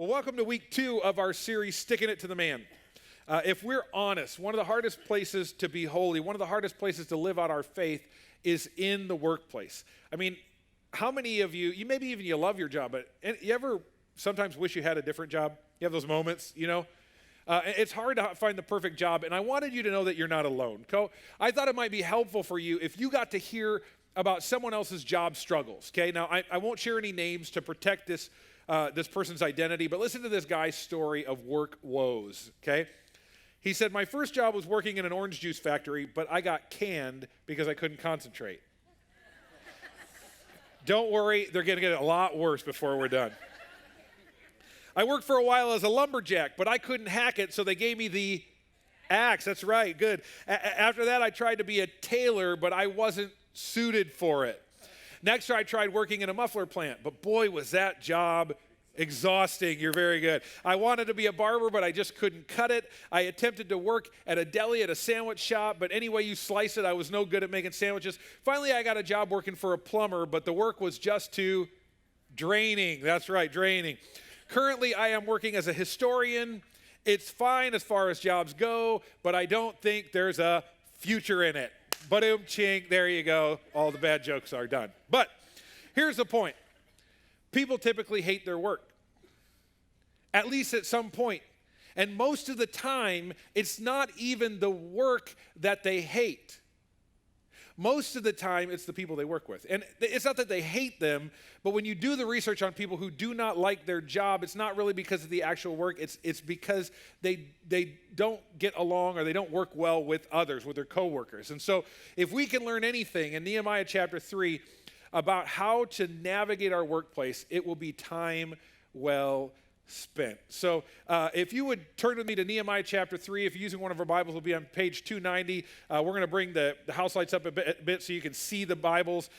Well, welcome to week 2 of our series, Sticking It to the Man. If we're honest, one of the hardest places to be holy, one of the hardest places to live out our faith is in the workplace. I mean, how many of you maybe even you love your job, but you ever sometimes wish you had a different job? You have those moments, you know? It's hard to find the perfect job, and I wanted you to know that you're not alone. I thought it might be helpful for you if you got to hear about someone else's job struggles, okay? Now, I won't share any names to protect this person's identity, but listen to this guy's story of work woes, okay? He said, my first job was working in an orange juice factory, but I got canned because I couldn't concentrate. Don't worry, they're going to get a lot worse before we're done. I worked for a while as a lumberjack, but I couldn't hack it, so they gave me the axe. That's right, good. After that, I tried to be a tailor, but I wasn't suited for it. Next, I tried working in a muffler plant, but boy, was that job exhausting. You're very good. I wanted to be a barber, but I just couldn't cut it. I attempted to work at a deli at a sandwich shop, but any way you slice it, I was no good at making sandwiches. Finally, I got a job working for a plumber, but the work was just too draining. That's right, draining. Currently, I am working as a historian. It's fine as far as jobs go, but I don't think there's a future in it. Ba-doom, ching, there you go. All the bad jokes are done. But here's the point. People typically hate their work, at least at some point. And most of the time, it's not even the work that they hate. Most of the time, it's the people they work with. And it's not that they hate them, but when you do the research on people who do not like their job, it's not really because of the actual work. It's because they don't get along or they don't work well with others, with their coworkers. And so if we can learn anything in Nehemiah chapter 3 about how to navigate our workplace, it will be time well spent. So if you would turn with me to Nehemiah chapter 3, if you're using one of our Bibles, we'll be on page 290. We're going to bring the house lights up a bit so you can see the Bibles.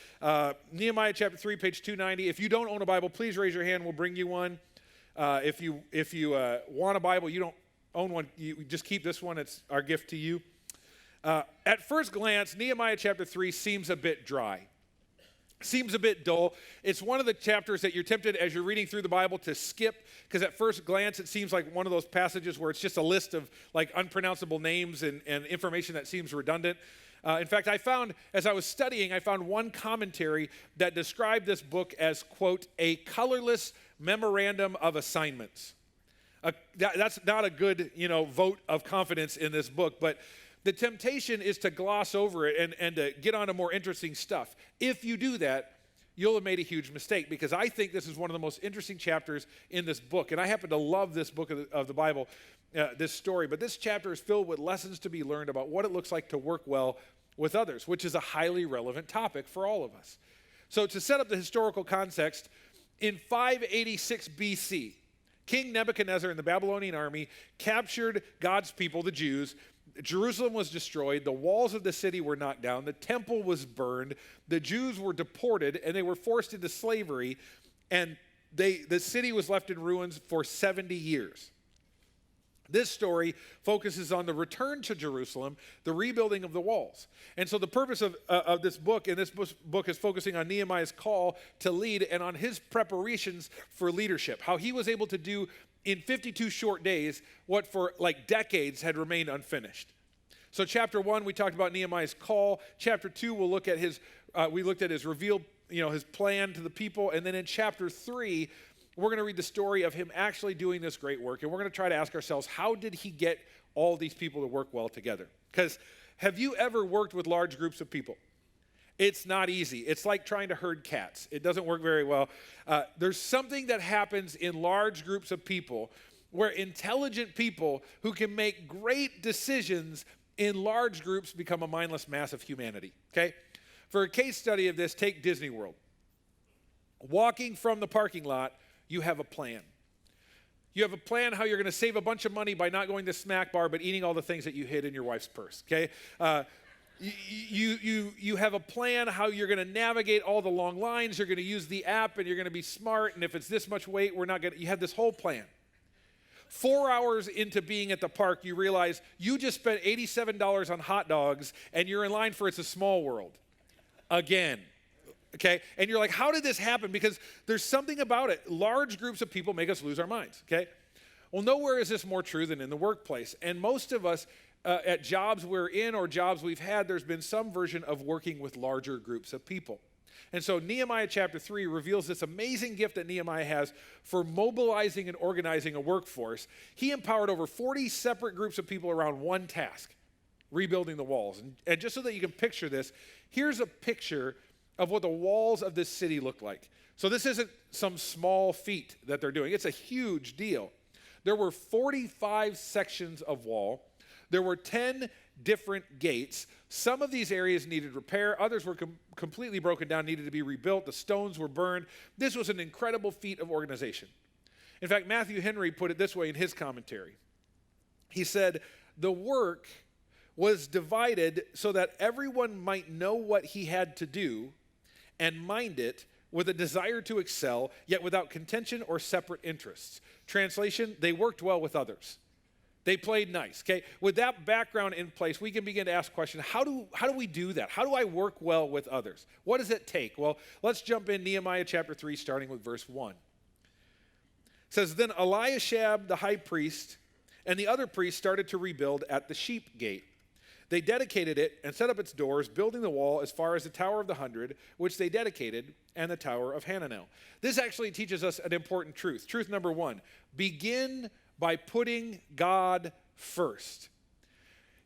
Nehemiah chapter 3, page 290. If you don't own a Bible, please raise your hand. We'll bring you one. If you want a Bible, you don't own one, you just keep this one. It's our gift to you. At first glance, Nehemiah chapter 3 seems a bit dry. Seems a bit dull. It's one of the chapters that you're tempted as you're reading through the Bible to skip, because at first glance it seems like one of those passages where it's just a list of like unpronounceable names and information that seems redundant. In fact, as I was studying, I found one commentary that described this book as, quote, a colorless memorandum of assignments. That's not a good, vote of confidence in this book, but the temptation is to gloss over it and to get on to more interesting stuff. If you do that, you'll have made a huge mistake, because I think this is one of the most interesting chapters in this book. And I happen to love this book of the Bible, this story. But this chapter is filled with lessons to be learned about what it looks like to work well with others, which is a highly relevant topic for all of us. So to set up the historical context, in 586 BC, King Nebuchadnezzar and the Babylonian army captured God's people, the Jews. Jerusalem was destroyed, the walls of the city were knocked down, the temple was burned, the Jews were deported, and they were forced into slavery, and the city was left in ruins for 70 years. This story focuses on the return to Jerusalem, the rebuilding of the walls. And so the purpose of this book, and this book is focusing on Nehemiah's call to lead and on his preparations for leadership, how he was able to do in 52 short days what for like decades had remained unfinished. So chapter 1, we talked about Nehemiah's call. Chapter 2, we looked at his revealed, his plan to the people. And then in chapter 3, we're going to read the story of him actually doing this great work. And we're going to try to ask ourselves, how did he get all these people to work well together? Because have you ever worked with large groups of people? It's not easy. It's like trying to herd cats. It doesn't work very well. There's something that happens in large groups of people where intelligent people who can make great decisions in large groups become a mindless mass of humanity, okay? For a case study of this, take Disney World. Walking from the parking lot, you have a plan. You have a plan how you're going to save a bunch of money by not going to snack bar but eating all the things that you hid in your wife's purse, okay? You have a plan how you're going to navigate all the long lines. You're going to use the app, and you're going to be smart. And if it's this much weight, you have this whole plan. 4 hours into being at the park, you realize you just spent $87 on hot dogs, and you're in line for It's a Small World. Again. okay? And you're like, how did this happen? Because there's something about it. Large groups of people make us lose our minds, okay? Well, nowhere is this more true than in the workplace. And most of us, at jobs we're in or jobs we've had, there's been some version of working with larger groups of people. And so Nehemiah chapter 3 reveals this amazing gift that Nehemiah has for mobilizing and organizing a workforce. He empowered over 40 separate groups of people around one task, rebuilding the walls. And just so that you can picture this, here's a picture of what the walls of this city look like. So this isn't some small feat that they're doing. It's a huge deal. There were 45 sections of wall. There were 10 different gates. Some of these areas needed repair. Others were completely broken down, needed to be rebuilt. The stones were burned. This was an incredible feat of organization. In fact, Matthew Henry put it this way in his commentary. He said, the work was divided so that everyone might know what he had to do and mind it with a desire to excel, yet without contention or separate interests. Translation, they worked well with others. They played nice, okay? With that background in place, we can begin to ask questions, how do we do that? How do I work well with others? What does it take? Well, let's jump in Nehemiah chapter 3, starting with verse 1. It says, then Eliashib, the high priest, and the other priests started to rebuild at the sheep gate. They dedicated it and set up its doors, building the wall as far as the Tower of the 100, which they dedicated, and the Tower of Hananel. This actually teaches us an important truth. Truth number 1, begin by putting God first.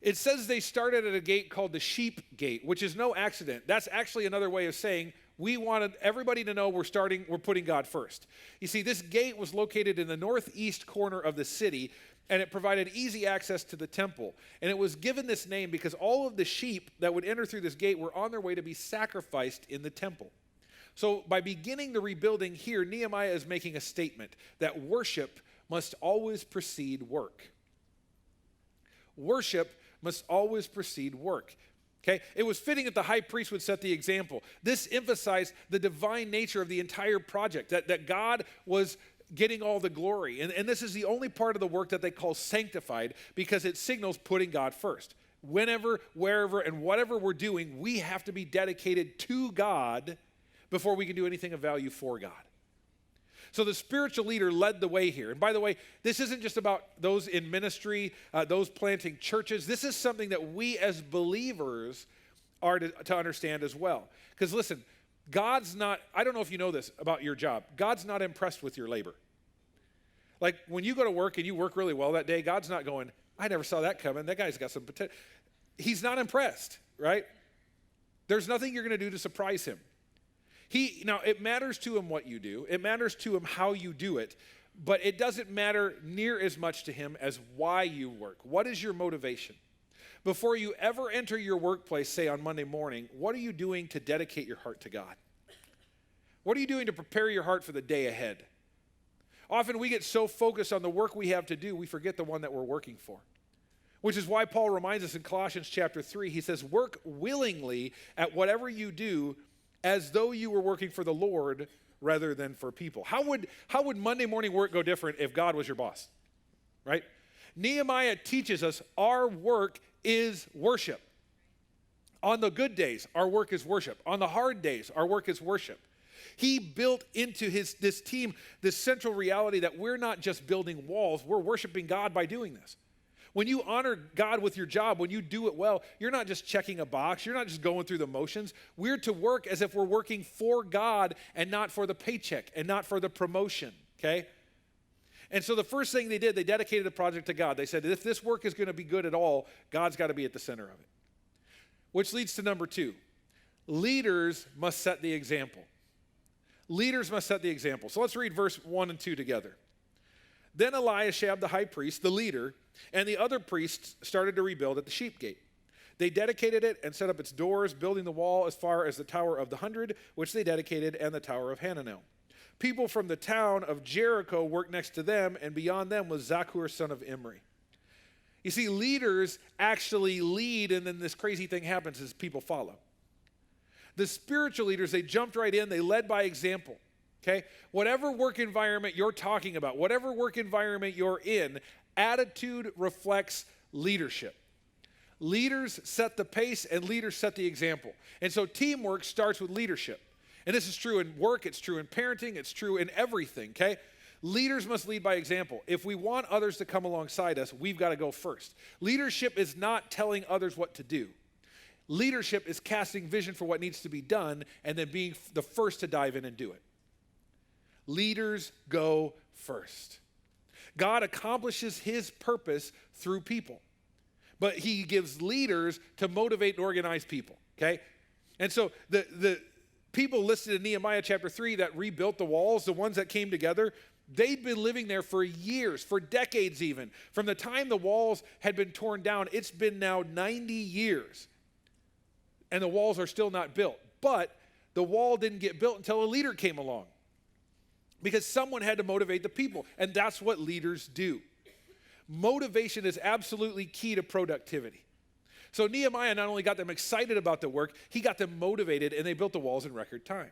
It says they started at a gate called the sheep gate, which is no accident. That's actually another way of saying we wanted everybody to know we're putting God first. You see, this gate was located in the northeast corner of the city, and it provided easy access to the temple. And it was given this name because all of the sheep that would enter through this gate were on their way to be sacrificed in the temple. So by beginning the rebuilding here, Nehemiah is making a statement that worship must always precede work. Worship must always precede work. Okay? It was fitting that the high priest would set the example. This emphasized the divine nature of the entire project, that God was getting all the glory. And this is the only part of the work that they call sanctified because it signals putting God first. Whenever, wherever, and whatever we're doing, we have to be dedicated to God before we can do anything of value for God. So the spiritual leader led the way here. And by the way, this isn't just about those in ministry, those planting churches. This is something that we as believers are to understand as well. Because listen, God's not, I don't know if you know this about your job, God's not impressed with your labor. Like when you go to work and you work really well that day, God's not going, I never saw that coming. That guy's got some potential. He's not impressed, right? There's nothing you're going to do to surprise him. Now, it matters to him what you do. It matters to him how you do it. But it doesn't matter near as much to him as why you work. What is your motivation? Before you ever enter your workplace, say on Monday morning, what are you doing to dedicate your heart to God? What are you doing to prepare your heart for the day ahead? Often we get so focused on the work we have to do, we forget the one that we're working for. Which is why Paul reminds us in Colossians chapter 3, he says, work willingly at whatever you do as though you were working for the Lord rather than for people. How would Monday morning work go different if God was your boss? Right? Nehemiah teaches us our work is worship. On the good days, our work is worship. On the hard days, our work is worship. He built into this team this central reality that we're not just building walls, we're worshiping God by doing this. When you honor God with your job, when you do it well, you're not just checking a box. You're not just going through the motions. We're to work as if we're working for God and not for the paycheck and not for the promotion, okay? And so the first thing they did, they dedicated the project to God. They said, if this work is going to be good at all, God's got to be at the center of it. Which leads to number 2. Leaders must set the example. Leaders must set the example. So let's read verse 1 and 2 together. Then Eliashib, the high priest, the leader, and the other priests started to rebuild at the sheep gate. They dedicated it and set up its doors, building the wall as far as the Tower of the 100, which they dedicated, and the Tower of Hananel. People from the town of Jericho worked next to them, and beyond them was Zakur, son of Imri. You see, leaders actually lead, and then this crazy thing happens as people follow. The spiritual leaders, they jumped right in, they led by example. Okay? Whatever work environment you're talking about, whatever work environment you're in, attitude reflects leadership. Leaders set the pace and leaders set the example. And so teamwork starts with leadership. And this is true in work, it's true in parenting, it's true in everything, okay? Leaders must lead by example. If we want others to come alongside us, we've got to go first. Leadership is not telling others what to do. Leadership is casting vision for what needs to be done and then being the first to dive in and do it. Leaders go first. God accomplishes his purpose through people, but he gives leaders to motivate and organize people, okay? And so the people listed in Nehemiah chapter 3 that rebuilt the walls, the ones that came together, they'd been living there for years, for decades even. From the time the walls had been torn down, it's been now 90 years. And the walls are still not built. But the wall didn't get built until a leader came along. Because someone had to motivate the people. And that's what leaders do. Motivation is absolutely key to productivity. So Nehemiah not only got them excited about the work, he got them motivated, and they built the walls in record time.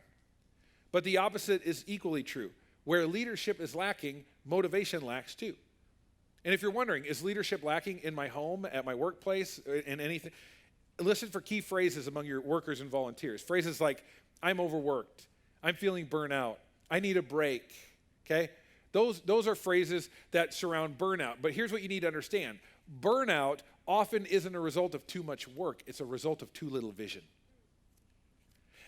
But the opposite is equally true. Where leadership is lacking, motivation lacks too. And if you're wondering, is leadership lacking in my home, at my workplace, in anything? Listen for key phrases among your workers and volunteers. Phrases like, I'm overworked, I'm feeling burnout, I need a break, okay? Those are phrases that surround burnout. But here's what you need to understand. Burnout often isn't a result of too much work. It's a result of too little vision.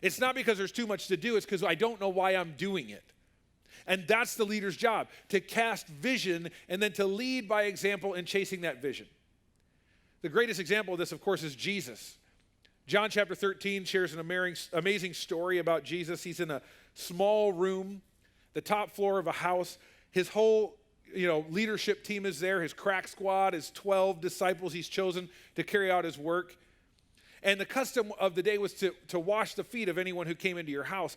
It's not because there's too much to do. It's because I don't know why I'm doing it. And that's the leader's job, to cast vision and then to lead by example in chasing that vision. The greatest example of this, of course, is Jesus. John chapter 13 shares an amazing story about Jesus. He's in a small room, the top floor of a house. His whole leadership team is there, his crack squad, his 12 disciples he's chosen to carry out his work. And the custom of the day was to wash the feet of anyone who came into your house.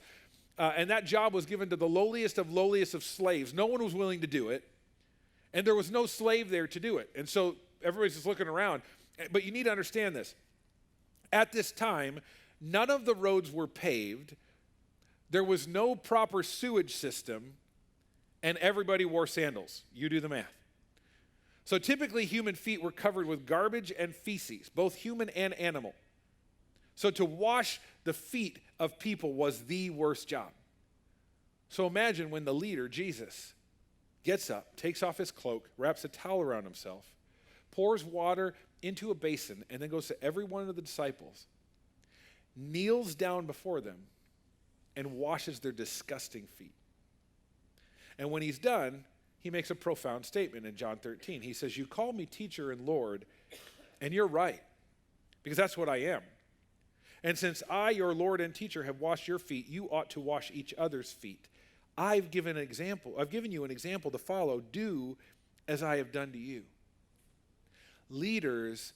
And that job was given to the lowliest of slaves. No one was willing to do it. And there was no slave there to do it. And so everybody's just looking around. But you need to understand this. At this time, none of the roads were paved. There was no proper sewage system. And everybody wore sandals. You do the math. So typically human feet were covered with garbage and feces, both human and animal. So to wash the feet of people was the worst job. So imagine when the leader, Jesus, gets up, takes off his cloak, wraps a towel around himself, pours water into a basin, and then goes to every one of the disciples, kneels down before them, and washes their disgusting feet. And when he's done, he makes a profound statement in John 13. He says, you call me teacher and Lord, and you're right, because that's what I am. And since I, your Lord and teacher, have washed your feet, you ought to wash each other's feet. I've given you an example to follow. Do as I have done to you. Leaders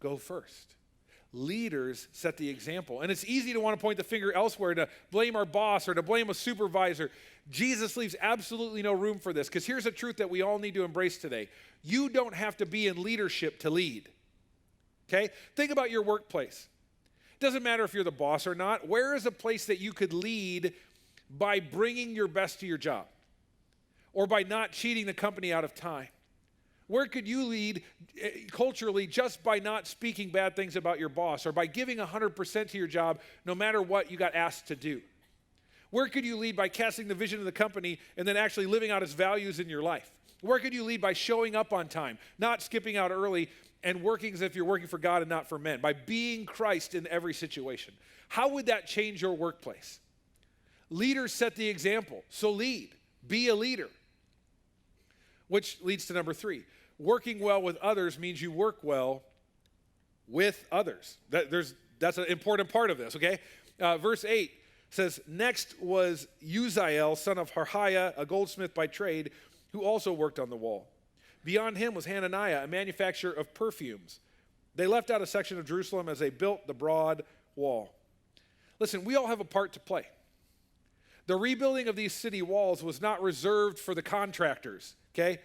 go first. Leaders set the example. And it's easy to want to point the finger elsewhere, to blame our boss or to blame a supervisor. Jesus leaves absolutely no room for this, because here's a truth that we all need to embrace today. You don't have to be in leadership to lead. Okay? Think about your workplace. Doesn't matter if you're the boss or not. Where is a place that you could lead by bringing your best to your job or by not cheating the company out of time? Where could you lead culturally just by not speaking bad things about your boss or by giving 100% to your job no matter what you got asked to do? Where could you lead by casting the vision of the company and then actually living out its values in your life? Where could you lead by showing up on time, not skipping out early, and working as if you're working for God and not for men, by being Christ in every situation? How would that change your workplace? Leaders set the example, so lead. Be a leader. Which leads to number 3. Working well with others means you work well with others. That's an important part of this, okay? Verse 8 says, next was Uzziel, son of Harhaiah, a goldsmith by trade, who also worked on the wall. Beyond him was Hananiah, a manufacturer of perfumes. They left out a section of Jerusalem as they built the broad wall. Listen, we all have a part to play. The rebuilding of these city walls was not reserved for the contractors, okay?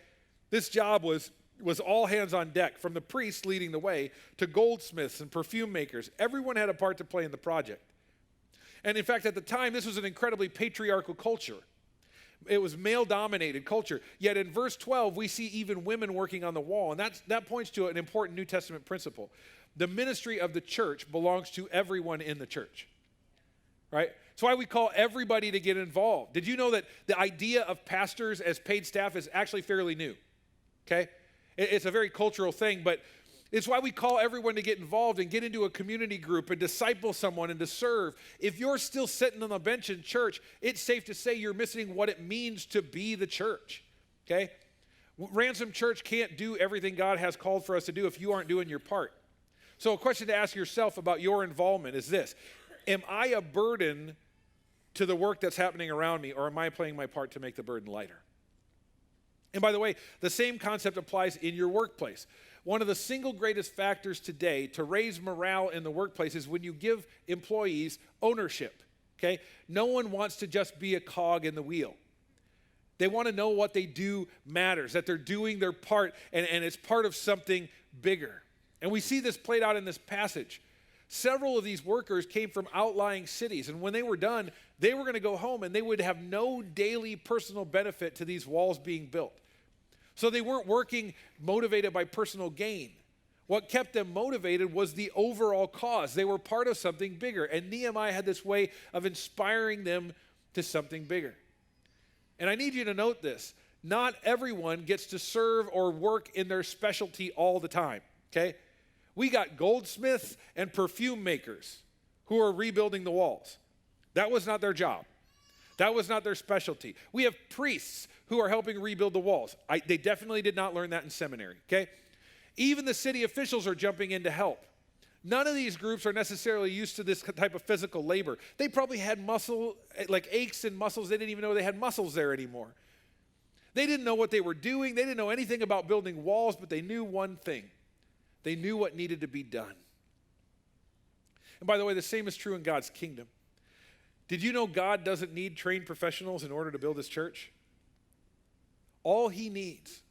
This job was all hands on deck, from the priests leading the way to goldsmiths and perfume makers. Everyone had a part to play in the project. And in fact, at the time, this was an incredibly patriarchal culture. It was male-dominated culture. Yet in verse 12, we see even women working on the wall. And that points to an important New Testament principle. The ministry of the church belongs to everyone in the church, right? It's why we call everybody to get involved. Did you know that the idea of pastors as paid staff is actually fairly new? Okay? It's a very cultural thing, but it's why we call everyone to get involved and get into a community group and disciple someone and to serve. If you're still sitting on the bench in church, it's safe to say you're missing what it means to be the church. Okay? Ransom Church can't do everything God has called for us to do if you aren't doing your part. So a question to ask yourself about your involvement is this: am I a burden to the work that's happening around me, or am I playing my part to make the burden lighter? And by the way, the same concept applies in your workplace. One of the single greatest factors today to raise morale in the workplace is when you give employees ownership, okay? No one wants to just be a cog in the wheel. They want to know what they do matters, that they're doing their part, and it's part of something bigger. And we see this played out in this passage. Several of these workers came from outlying cities, and when they were done, they were going to go home, and they would have no daily personal benefit to these walls being built. So they weren't working motivated by personal gain. What kept them motivated was the overall cause. They were part of something bigger, and Nehemiah had this way of inspiring them to something bigger. And I need you to note this: not everyone gets to serve or work in their specialty all the time, okay? We got goldsmiths and perfume makers who are rebuilding the walls. That was not their job. That was not their specialty. We have priests who are helping rebuild the walls. They definitely did not learn that in seminary, okay? Even the city officials are jumping in to help. None of these groups are necessarily used to this type of physical labor. They probably had like aches and muscles. They didn't even know they had muscles there anymore. They didn't know what they were doing. They didn't know anything about building walls, but they knew one thing. They knew what needed to be done. And by the way, the same is true in God's kingdom. Did you know God doesn't need trained professionals in order to build his church? All he needs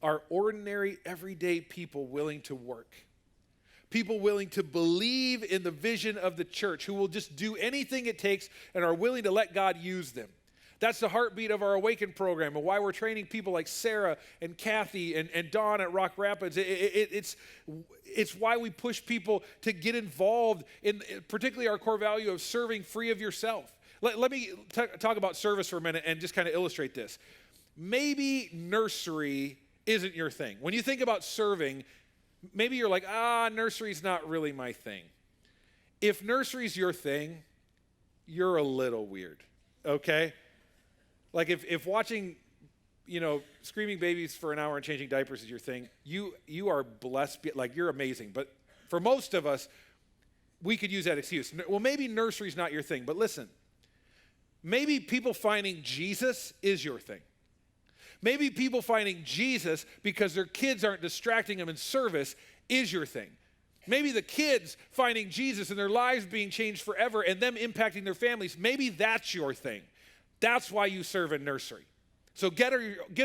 are ordinary, everyday people willing to work. People willing to believe in the vision of the church, who will just do anything it takes and are willing to let God use them. That's the heartbeat of our Awaken program and why we're training people like Sarah and Kathy and Dawn at Rock Rapids. It's why we push people to get involved in particularly our core value of serving free of yourself. Let me talk about service for a minute and just kind of illustrate this. Maybe nursery isn't your thing. When you think about serving, maybe you're like, nursery's not really my thing. If nursery's your thing, you're a little weird, okay? Like if watching, screaming babies for an hour and changing diapers is your thing, you are blessed, like you're amazing. But for most of us, we could use that excuse. Well, maybe nursery's not your thing, but listen, maybe people finding Jesus is your thing. Maybe people finding Jesus because their kids aren't distracting them in service is your thing. Maybe the kids finding Jesus and their lives being changed forever and them impacting their families, maybe that's your thing. That's why you serve in nursery. So get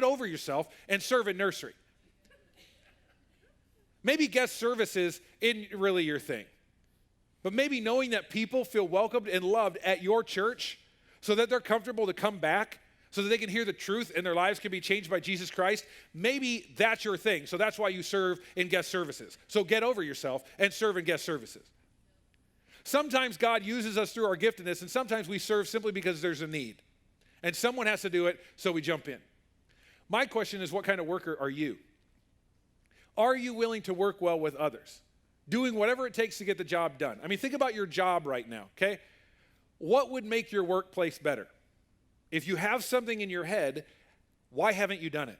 over yourself and serve in nursery. Maybe guest services isn't really your thing. But maybe knowing that people feel welcomed and loved at your church so that they're comfortable to come back, so that they can hear the truth and their lives can be changed by Jesus Christ, maybe that's your thing. So that's why you serve in guest services. So get over yourself and serve in guest services. Sometimes God uses us through our giftedness, and sometimes we serve simply because there's a need. And someone has to do it, so we jump in. My question is, what kind of worker are you? Are you willing to work well with others? Doing whatever it takes to get the job done. I mean, think about your job right now, okay? What would make your workplace better? If you have something in your head, why haven't you done it?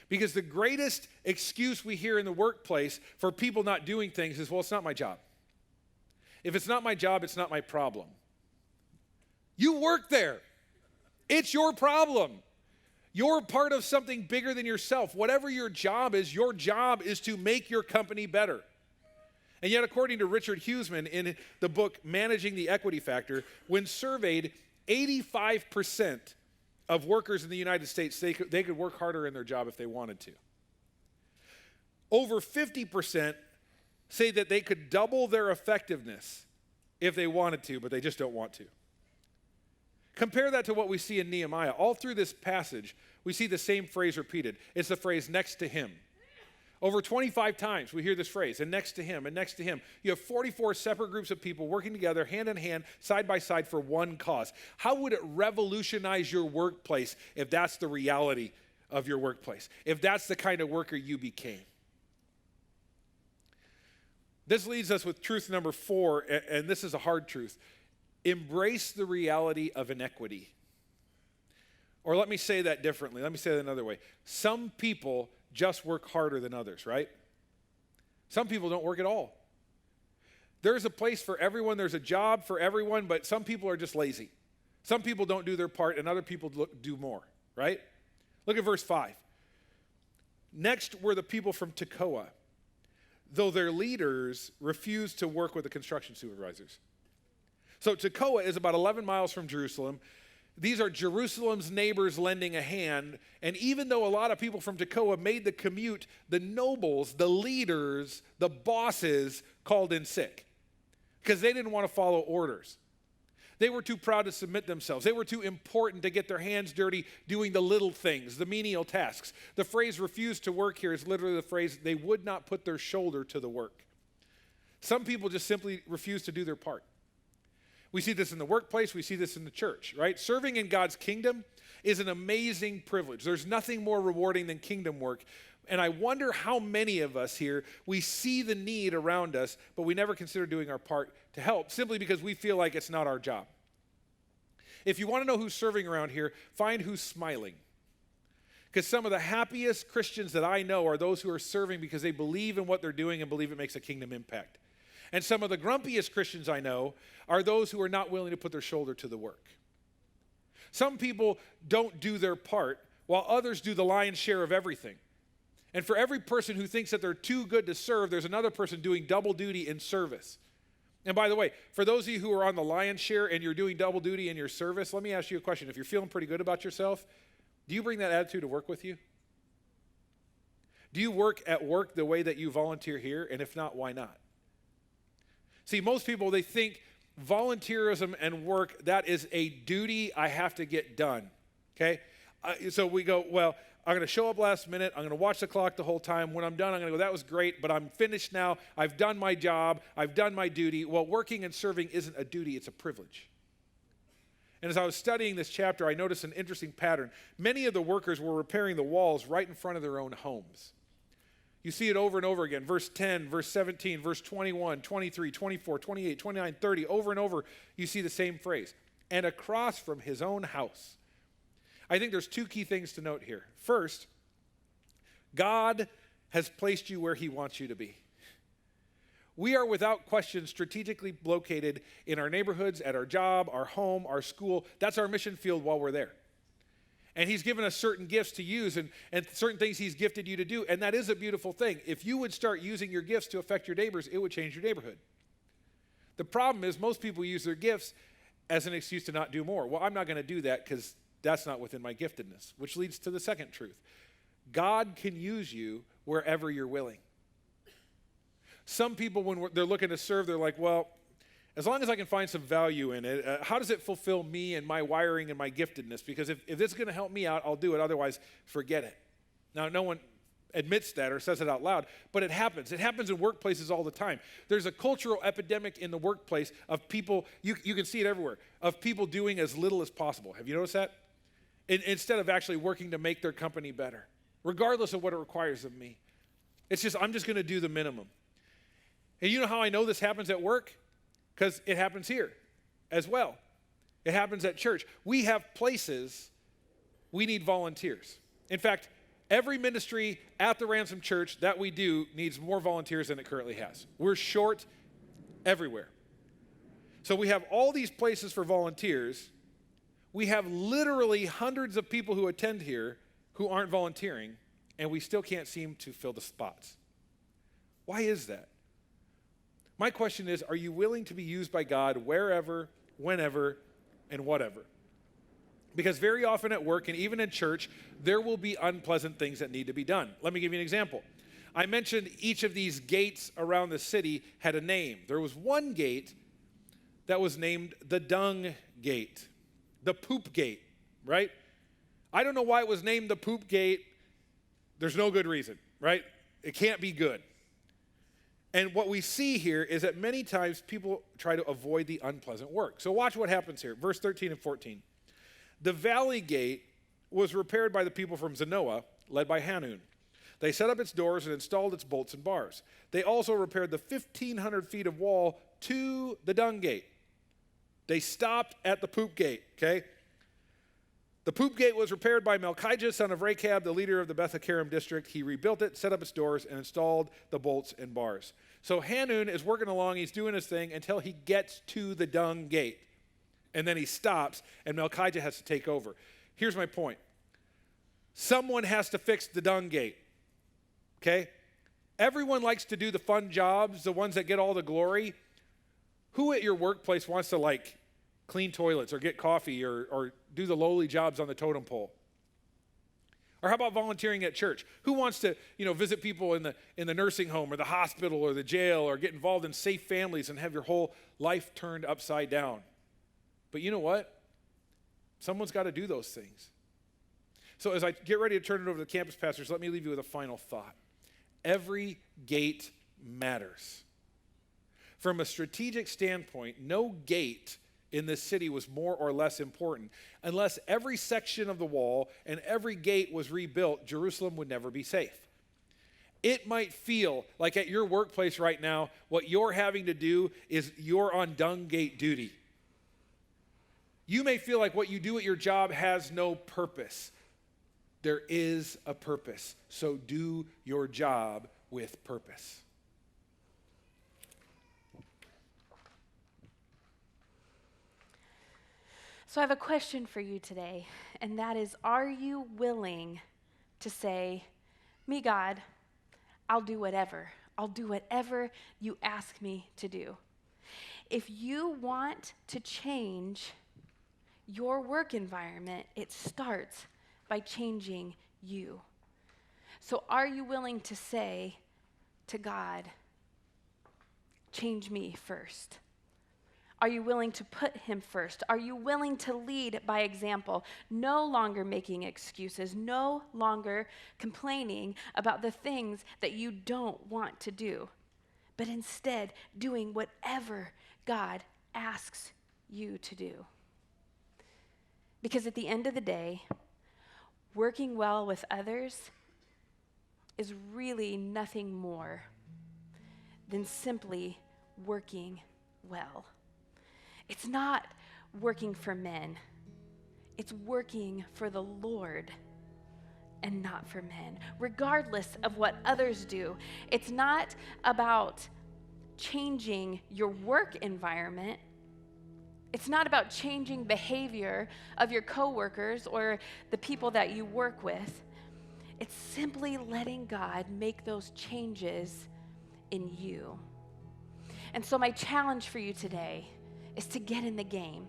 Because the greatest excuse we hear in the workplace for people not doing things is, well, it's not my job. If it's not my job, it's not my problem. You work there. It's your problem. You're part of something bigger than yourself. Whatever your job is to make your company better. And yet, according to Richard Hughesman in the book Managing the Equity Factor, when surveyed, 85% of workers in the United States, they could work harder in their job if they wanted to. Over 50% say that they could double their effectiveness if they wanted to, but they just don't want to. Compare that to what we see in Nehemiah. All through this passage, we see the same phrase repeated. It's the phrase, next to him. Over 25 times we hear this phrase, and next to him, and next to him. You have 44 separate groups of people working together, hand in hand, side by side for one cause. How would it revolutionize your workplace if that's the reality of your workplace? If that's the kind of worker you became? This leads us with truth number 4, and this is a hard truth. Embrace the reality of inequity. Or let me say that differently. Let me say that another way. Some people just work harder than others, right? Some people don't work at all. There's a place for everyone. There's a job for everyone, but some people are just lazy. Some people don't do their part, and other people do more, right? Look at verse 5. Next were the people from Tekoa, though their leaders refused to work with the construction supervisors. So Tekoa is about 11 miles from Jerusalem. These are Jerusalem's neighbors lending a hand. And even though a lot of people from Tekoa made the commute, the nobles, the leaders, the bosses called in sick because they didn't want to follow orders. They were too proud to submit themselves. They were too important to get their hands dirty doing the little things, the menial tasks. The phrase refused to work here is literally the phrase they would not put their shoulder to the work. Some people just simply refuse to do their part. We see this in the workplace. We see this in the church, right? Serving in God's kingdom is an amazing privilege. There's nothing more rewarding than kingdom work. And I wonder how many of us here, we see the need around us, but we never consider doing our part to help simply because we feel like it's not our job. If you want to know who's serving around here, find who's smiling. Because some of the happiest Christians that I know are those who are serving because they believe in what they're doing and believe it makes a kingdom impact. And some of the grumpiest Christians I know are those who are not willing to put their shoulder to the work. Some people don't do their part, while others do the lion's share of everything. And for every person who thinks that they're too good to serve, there's another person doing double duty in service. And by the way, for those of you who are on the lion's share and you're doing double duty in your service, let me ask you a question. If you're feeling pretty good about yourself, do you bring that attitude to work with you? Do you work at work the way that you volunteer here? And if not, why not? See, most people, they think volunteerism and work, that is a duty I have to get done, okay? So we go, well, I'm going to show up last minute. I'm going to watch the clock the whole time. When I'm done, I'm going to go, that was great, but I'm finished now. I've done my job. I've done my duty. Well, working and serving isn't a duty. It's a privilege. And as I was studying this chapter, I noticed an interesting pattern. Many of the workers were repairing the walls right in front of their own homes. You see it over and over again. Verse 10, verse 17, verse 21, 23, 24, 28, 29, 30. Over and over, you see the same phrase. And across from his own house. I think there's two key things to note here. First, God has placed you where he wants you to be. We are without question strategically located in our neighborhoods, at our job, our home, our school. That's our mission field while we're there. And he's given us certain gifts to use and certain things he's gifted you to do. And that is a beautiful thing. If you would start using your gifts to affect your neighbors, it would change your neighborhood. The problem is most people use their gifts as an excuse to not do more. Well, I'm not going to do that because that's not within my giftedness, which leads to the second truth. God can use you wherever you're willing. Some people, when they're looking to serve, they're like, well, as long as I can find some value in it, how does it fulfill me and my wiring and my giftedness? Because if it's going to help me out, I'll do it. Otherwise, forget it. Now, no one admits that or says it out loud, but it happens. It happens in workplaces all the time. There's a cultural epidemic in the workplace of people, you can see it everywhere, of people doing as little as possible. Have you noticed that? Instead of actually working to make their company better, regardless of what it requires of me. It's just, I'm just going to do the minimum. And you know how I know this happens at work? Because it happens here as well. It happens at church. We have places we need volunteers. In fact, every ministry at the Ransom Church that we do needs more volunteers than it currently has. We're short everywhere. So we have all these places for volunteers. We have literally hundreds of people who attend here who aren't volunteering, and we still can't seem to fill the spots. Why is that? My question is, are you willing to be used by God wherever, whenever, and whatever? Because very often at work and even in church, there will be unpleasant things that need to be done. Let me give you an example. I mentioned each of these gates around the city had a name. There was one gate that was named the dung gate, the poop gate, right? I don't know why it was named the poop gate. There's no good reason, right? It can't be good. And what we see here is that many times people try to avoid the unpleasant work. So watch what happens here. Verse 13 and 14. The valley gate was repaired by the people from Zanoah, led by Hanun. They set up its doors and installed its bolts and bars. They also repaired the 1,500 feet of wall to the dung gate. They stopped at the poop gate, okay? The poop gate was repaired by Melchijah, son of Rechab, the leader of the Beth-Hakerem district. He rebuilt it, set up its doors, and installed the bolts and bars. So Hanun is working along, he's doing his thing until he gets to the dung gate. And then he stops, and Melchijah has to take over. Here's my point. Someone has to fix the dung gate, okay? Everyone likes to do the fun jobs, the ones that get all the glory. Who at your workplace wants to, clean toilets or get coffee or do the lowly jobs on the totem pole? Or how about volunteering at church? Who wants to, visit people in the nursing home or the hospital or the jail or get involved in safe families and have your whole life turned upside down? But you know what? Someone's got to do those things. So as I get ready to turn it over to the campus pastors, let me leave you with a final thought. Every gate matters. From a strategic standpoint, no gate in this city was more or less important. Unless every section of the wall and every gate was rebuilt, Jerusalem would never be safe. It might feel like at your workplace right now, what you're having to do is you're on dung gate duty. You may feel like what you do at your job has no purpose. There is a purpose, so do your job with purpose. So I have a question for you today, and that is, are you willing to say, me, God, I'll do whatever. I'll do whatever you ask me to do. If you want to change your work environment, it starts by changing you. So are you willing to say to God, change me first? Are you willing to put him first? Are you willing to lead by example? No longer making excuses, no longer complaining about the things that you don't want to do, but instead doing whatever God asks you to do. Because at the end of the day, working well with others is really nothing more than simply working well. It's not working for men. It's working for the Lord and not for men, regardless of what others do. It's not about changing your work environment. It's not about changing behavior of your coworkers or the people that you work with. It's simply letting God make those changes in you. And so my challenge for you today is to get in the game.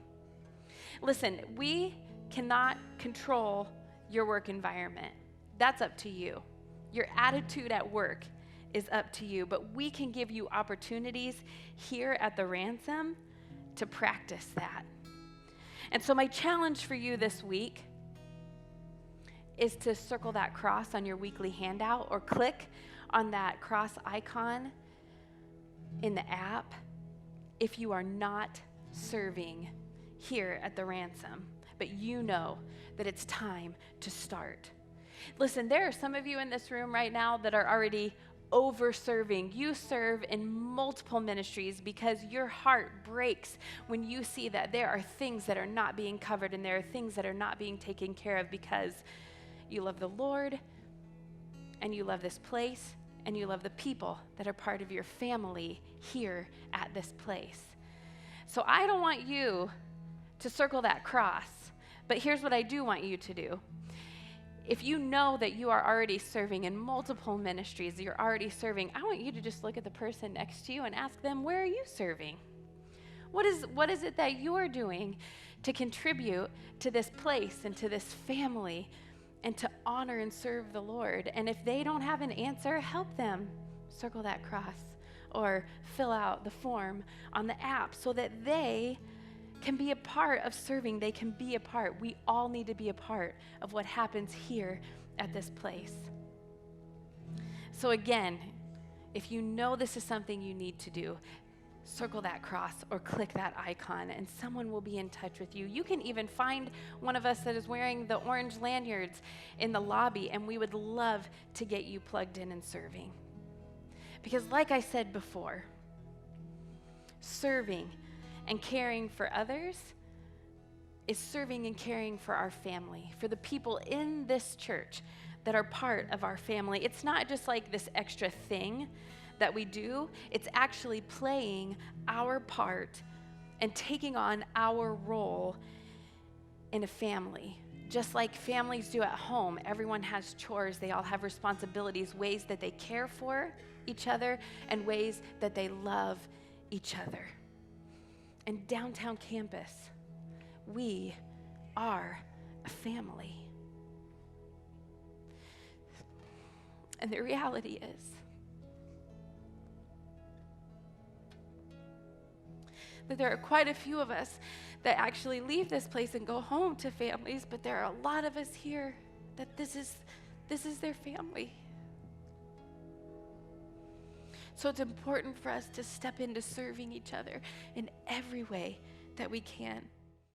Listen, we cannot control your work environment. That's up to you. Your attitude at work is up to you, but we can give you opportunities here at the Ransom to practice that. And so my challenge for you this week is to circle that cross on your weekly handout or click on that cross icon in the app if you are not serving here at the Ransom, but you know that it's time to start. Listen, there are some of you in this room right now that are already over-serving. You serve in multiple ministries because your heart breaks when you see that there are things that are not being covered and there are things that are not being taken care of because you love the Lord and you love this place and you love the people that are part of your family here at this place. So I don't want you to circle that cross, but here's what I do want you to do. If you know that you are already serving in multiple ministries, you're already serving, I want you to just look at the person next to you and ask them, where are you serving? What is it that you're doing to contribute to this place and to this family and to honor and serve the Lord? And if they don't have an answer, help them circle that cross or fill out the form on the app so that they can be a part of serving. They can be a part. We all need to be a part of what happens here at this place. So again, if you know this is something you need to do, circle that cross or click that icon and someone will be in touch with you. You can even find one of us that is wearing the orange lanyards in the lobby, and we would love to get you plugged in and serving. Because like I said before, serving and caring for others is serving and caring for our family, for the people in this church that are part of our family. It's not just like this extra thing that we do, it's actually playing our part and taking on our role in a family. Just like families do at home, everyone has chores, they all have responsibilities, ways that they care for each other and ways that they love each other. And downtown campus, we are a family. And the reality is that there are quite a few of us that actually leave this place and go home to families, but there are a lot of us here that this is their family. So it's important for us to step into serving each other in every way that we can.